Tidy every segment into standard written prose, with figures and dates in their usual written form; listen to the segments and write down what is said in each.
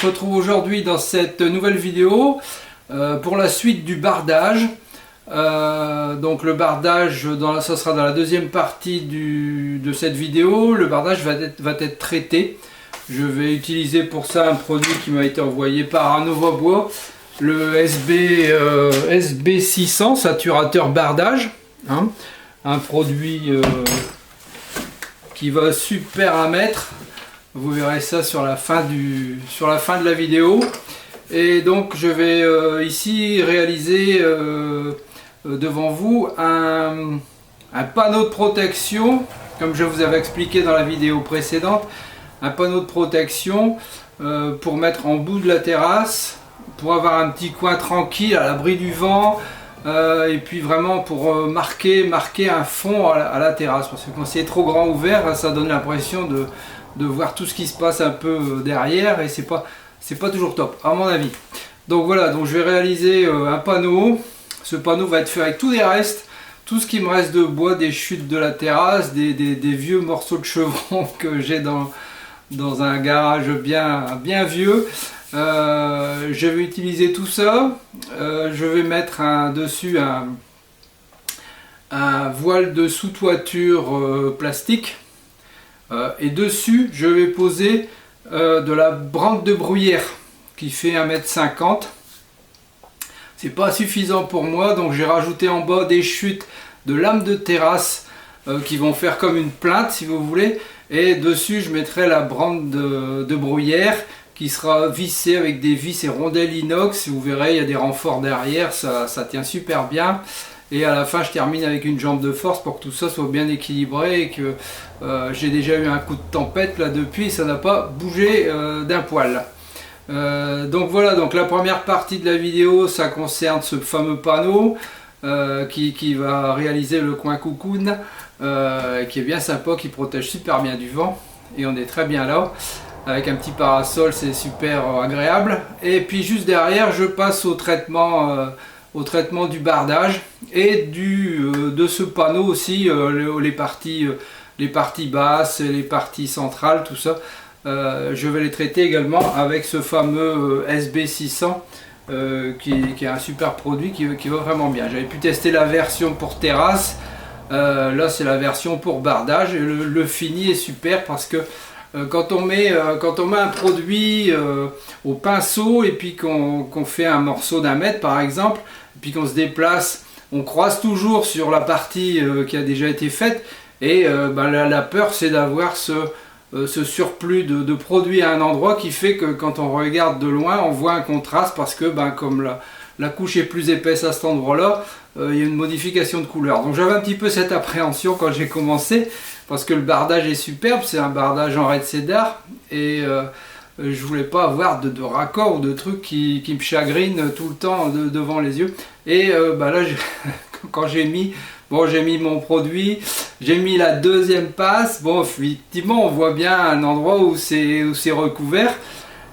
se retrouve aujourd'hui dans cette nouvelle vidéo pour la suite du bardage. Donc le bardage, ça sera dans la deuxième partie de cette vidéo. Le bardage va être traité. Je vais utiliser pour ça un produit qui m'a été envoyé par Novabois, le SB600 saturateur bardage, hein. Un produit qui va super à mettre. Vous verrez ça sur la fin de la vidéo. Et donc je vais ici réaliser devant vous un panneau de protection, comme je vous avais expliqué dans la vidéo précédente, un panneau de protection pour mettre en bout de la terrasse, pour avoir un petit coin tranquille à l'abri du vent, et puis vraiment pour marquer un fond à la terrasse, parce que quand c'est trop grand ouvert, ça donne l'impression de voir tout ce qui se passe un peu derrière, et c'est pas toujours top à mon avis. Donc voilà, donc je vais réaliser un panneau. Ce panneau va être fait avec tous les restes, tout ce qui me reste de bois, des chutes de la terrasse, des vieux morceaux de chevron que j'ai dans un garage bien vieux. Je vais utiliser tout ça. Je vais mettre dessus un voile de sous-toiture plastique. Et dessus, je vais poser de la brande de bruyère qui fait 1,50 m. C'est pas suffisant pour moi, donc j'ai rajouté en bas des chutes de lames de terrasse qui vont faire comme une plinthe si vous voulez. Et dessus, je mettrai la brande de bruyère qui sera vissée avec des vis et rondelles inox. Vous verrez, il y a des renforts derrière, ça tient super bien. Et à la fin, je termine avec une jambe de force pour que tout ça soit bien équilibré et que j'ai déjà eu un coup de tempête là depuis, ça n'a pas bougé d'un poil. Donc voilà, donc la première partie de la vidéo, ça concerne ce fameux panneau qui va réaliser le coin cocoon, qui est bien sympa, qui protège super bien du vent. Et on est très bien là. Avec un petit parasol, c'est super agréable. Et puis juste derrière, je passe au traitement du bardage et de ce panneau aussi, les parties basses, les parties centrales, tout ça. Je vais les traiter également avec ce fameux SB600 qui est un super produit qui va vraiment bien. J'avais pu tester la version pour terrasse, là c'est la version pour bardage et le fini est super parce que quand on met un produit au pinceau et puis qu'on fait un morceau d'1 mètre par exemple, et puis qu'on se déplace, on croise toujours sur la partie qui a déjà été faite et la peur c'est d'avoir ce surplus de produits à un endroit qui fait que quand on regarde de loin on voit un contraste parce que comme la couche est plus épaisse à cet endroit là, il y a une modification de couleur. Donc j'avais un petit peu cette appréhension quand j'ai commencé parce que le bardage est superbe, c'est un bardage en red cedar et je voulais pas avoir de raccords ou de trucs qui me chagrinent tout le temps devant les yeux. Et là quand j'ai mis mon produit, j'ai mis la deuxième passe. Bon, effectivement, on voit bien un endroit où c'est recouvert.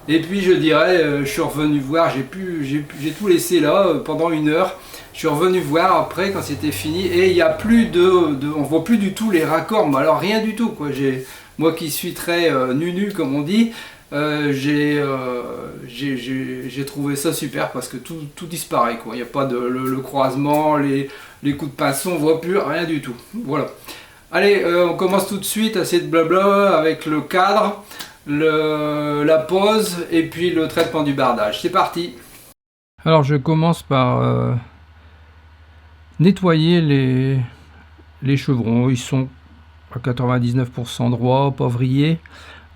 Et puis, je dirais, je suis revenu voir, j'ai tout laissé là pendant 1 heure. Je suis revenu voir après quand c'était fini et il n'y a plus on voit plus du tout les raccords. Mais alors rien du tout quoi. Moi qui suis très nu comme on dit. J'ai trouvé ça super parce que tout disparaît quoi. Il n'y a pas le croisement, les coups de pinceau, on voit plus rien du tout. Voilà. Allez, on commence tout de suite à cette blabla avec le cadre, la pose et puis le traitement du bardage. C'est parti. Alors je commence par nettoyer les chevrons. Ils sont à 99% droits, pas vrillés.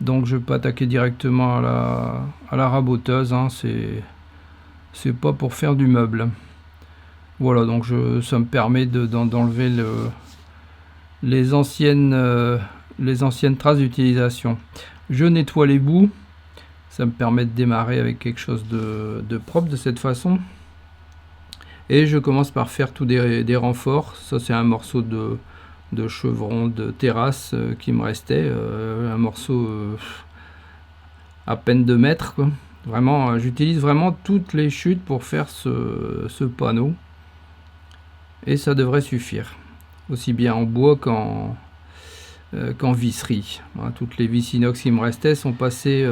Donc je peux attaquer directement à la raboteuse, hein. C'est pas pour faire du meuble. Voilà, donc ça me permet d'enlever les anciennes traces d'utilisation. Je nettoie les bouts, ça me permet de démarrer avec quelque chose de propre de cette façon. Et je commence par faire tous des renforts. Ça c'est un morceau de chevron de terrasse qui me restait, un morceau à peine 2 mètres quoi. Vraiment, j'utilise vraiment toutes les chutes pour faire ce panneau et ça devrait suffire, aussi bien en bois qu'en visserie. Voilà, toutes les vis inox qui me restaient sont passées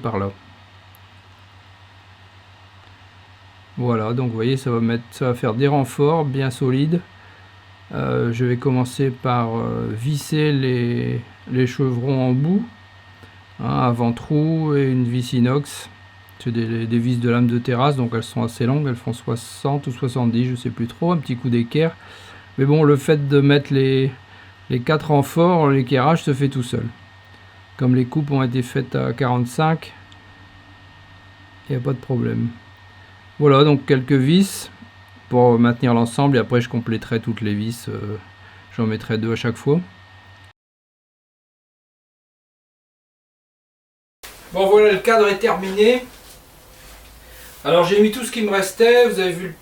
par là. Voilà, donc vous voyez, ça va faire des renforts bien solides. Je vais commencer par visser les chevrons en bout, hein, avant trou et une vis inox. C'est des vis de lame de terrasse, donc elles sont assez longues, elles font 60 ou 70, je sais plus trop, un petit coup d'équerre. Mais bon, le fait de mettre les 4 renforts, l'équerrage se fait tout seul. Comme les coupes ont été faites à 45, il n'y a pas de problème. Voilà, donc quelques vis pour maintenir l'ensemble, et après je compléterai toutes les vis, j'en mettrai 2 à chaque fois. Bon voilà, le cadre est terminé. Alors j'ai mis tout ce qui me restait, vous avez vu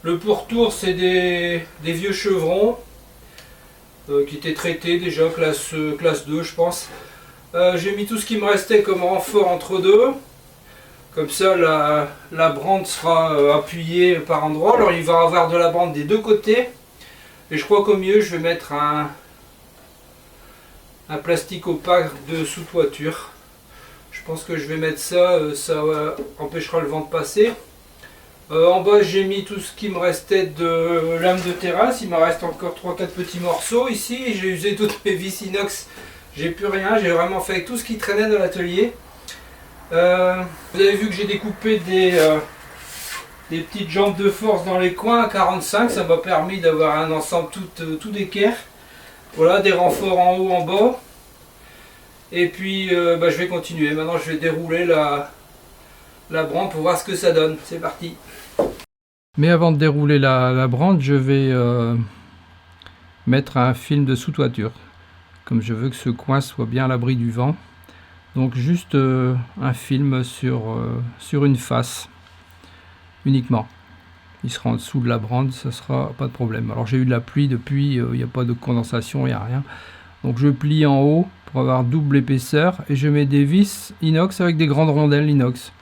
le pourtour, c'est des vieux chevrons qui étaient traités déjà, classe 2 je pense. J'ai mis tout ce qui me restait comme renfort entre deux. Comme ça, la brande sera appuyée par endroits. Alors, il va y avoir de la brande des deux côtés. Et je crois qu'au mieux, je vais mettre un plastique opaque de sous-toiture. Je pense que je vais mettre ça, ça empêchera le vent de passer. En bas, j'ai mis tout ce qui me restait de lame de terrasse. Il me reste encore 3-4 petits morceaux ici. J'ai usé toutes mes vis inox. J'ai plus rien. J'ai vraiment fait avec tout ce qui traînait dans l'atelier. Vous avez vu que j'ai découpé des petites jambes de force dans les coins à 45, ça m'a permis d'avoir un ensemble tout d'équerre. Voilà, des renforts en haut, en bas. Et puis je vais continuer. Maintenant je vais dérouler la brande pour voir ce que ça donne. C'est parti. Mais avant de dérouler la brande, je vais mettre un film de sous-toiture. Comme je veux que ce coin soit bien à l'abri du vent. Donc juste un film sur une face uniquement. Il sera en dessous de la brande, ça sera pas de problème. Alors j'ai eu de la pluie depuis, il n'y a pas de condensation, il n'y a rien. Donc je plie en haut pour avoir double épaisseur et je mets des vis inox avec des grandes rondelles inox.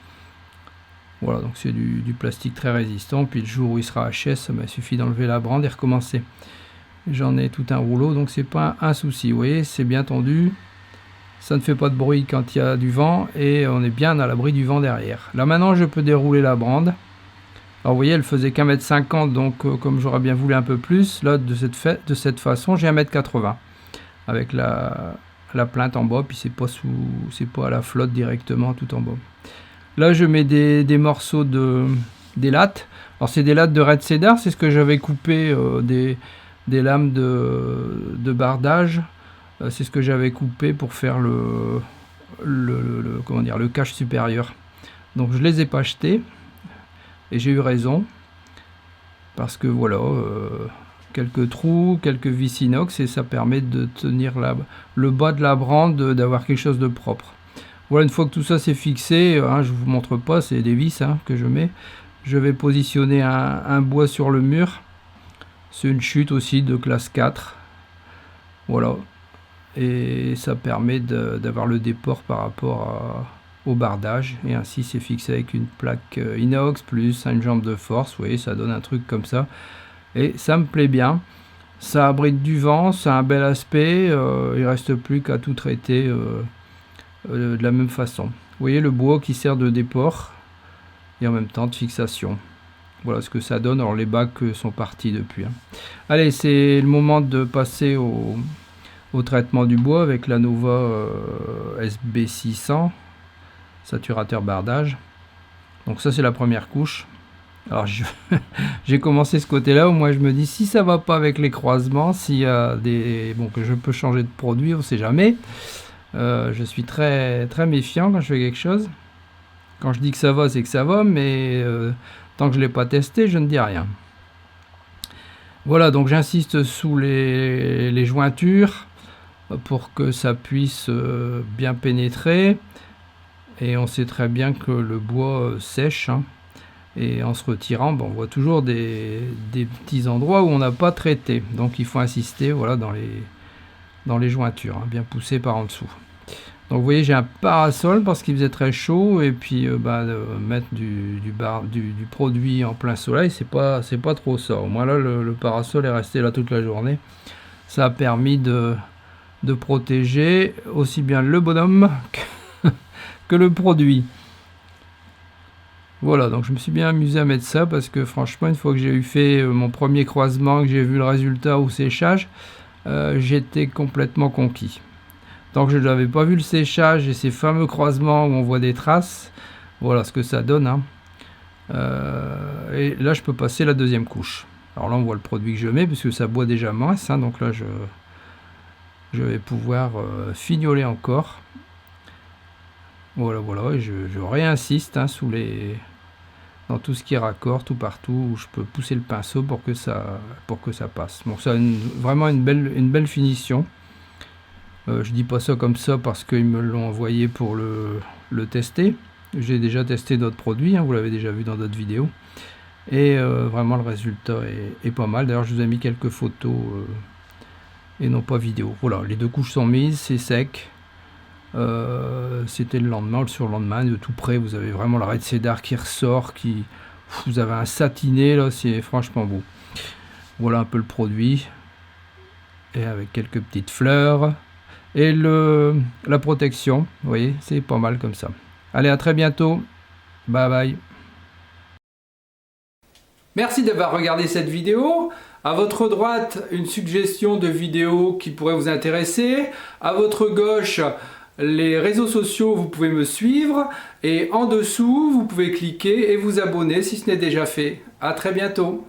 Voilà, donc c'est du plastique très résistant. Puis le jour où il sera HS, ça m'a suffi d'enlever la brande et recommencer. J'en ai tout un rouleau, donc c'est pas un souci. Vous voyez, c'est bien tendu. Ça ne fait pas de bruit quand il y a du vent et on est bien à l'abri du vent derrière. Là maintenant je peux dérouler la brande. Alors vous voyez, elle faisait qu'1,50 m, donc comme j'aurais bien voulu un peu plus, là de cette façon j'ai 1,80 m avec la plainte en bas, puis c'est pas à la flotte directement tout en bas. Là je mets des morceaux des lattes. Alors c'est des lattes de Red Cedar, c'est ce que j'avais coupé des lames de bardage. C'est ce que j'avais coupé pour faire le cache supérieur. Donc je les ai pas achetés et j'ai eu raison parce que voilà, quelques trous, quelques vis inox et ça permet de tenir le bas de la brande, d'avoir quelque chose de propre. Voilà, une fois que tout ça c'est fixé, je vous montre pas, c'est des vis que je mets. Je vais positionner un bois sur le mur. C'est une chute aussi de classe 4. Voilà. Et ça permet d'avoir le déport par rapport au bardage, et ainsi c'est fixé avec une plaque inox plus une jambe de force. Vous voyez, ça donne un truc comme ça et ça me plaît bien, ça abrite du vent, ça a un bel aspect. Il reste plus qu'à tout traiter de la même façon. Vous voyez le bois qui sert de déport et en même temps de fixation. Voilà ce que ça donne. Alors les bacs sont partis depuis. Allez, c'est le moment de passer au traitement du bois avec la Nova SB600 saturateur bardage. Donc ça c'est la première couche. Alors j'ai commencé ce côté là où moi je me dis si ça va pas avec les croisements, s'il y a que je peux changer de produit, on sait jamais. Je suis très très méfiant quand je fais quelque chose. Quand je dis que ça va, c'est que ça va, mais tant que je l'ai pas testé, je ne dis rien. Voilà, donc j'insiste sous les jointures pour que ça puisse bien pénétrer, et on sait très bien que le bois sèche, et en se retirant, on voit toujours des petits endroits où on n'a pas traité, donc il faut insister, voilà, dans les jointures, bien poussé par en dessous. Donc vous voyez, j'ai un parasol parce qu'il faisait très chaud, et puis mettre du produit en plein soleil, c'est pas trop ça. Au moins là le parasol est resté là toute la journée, ça a permis de protéger aussi bien le bonhomme que le produit. Voilà, donc je me suis bien amusé à mettre ça parce que franchement, une fois que j'ai eu fait mon premier croisement, que j'ai vu le résultat au séchage, j'étais complètement conquis. Tant que je n'avais pas vu le séchage et ces fameux croisements où on voit des traces, voilà ce que ça donne, hein. Et là, je peux passer la deuxième couche. Alors là, on voit le produit que je mets puisque ça boit déjà mince, hein, donc là, je vais pouvoir fignoler encore. Voilà, voilà, et je réinsiste, hein, dans tout ce qui est raccord, tout partout où je peux pousser le pinceau pour que ça passe. Donc ça a vraiment une belle finition. Je dis pas ça comme ça parce qu'ils me l'ont envoyé pour le tester. J'ai déjà testé d'autres produits, hein, vous l'avez déjà vu dans d'autres vidéos. Et vraiment le résultat est pas mal. D'ailleurs, je vous ai mis quelques photos et non pas vidéo. Voilà, les deux couches sont mises, c'est sec. C'était le lendemain, le surlendemain, de tout près, vous avez vraiment l'arrêt de cédar qui ressort, vous avez un satiné là, c'est franchement beau. Voilà un peu le produit, et avec quelques petites fleurs, et la protection, vous voyez, c'est pas mal comme ça. Allez, à très bientôt, bye bye. Merci d'avoir regardé cette vidéo. À votre droite, une suggestion de vidéo qui pourrait vous intéresser. À votre gauche, les réseaux sociaux, vous pouvez me suivre. Et en dessous, vous pouvez cliquer et vous abonner si ce n'est déjà fait. À très bientôt.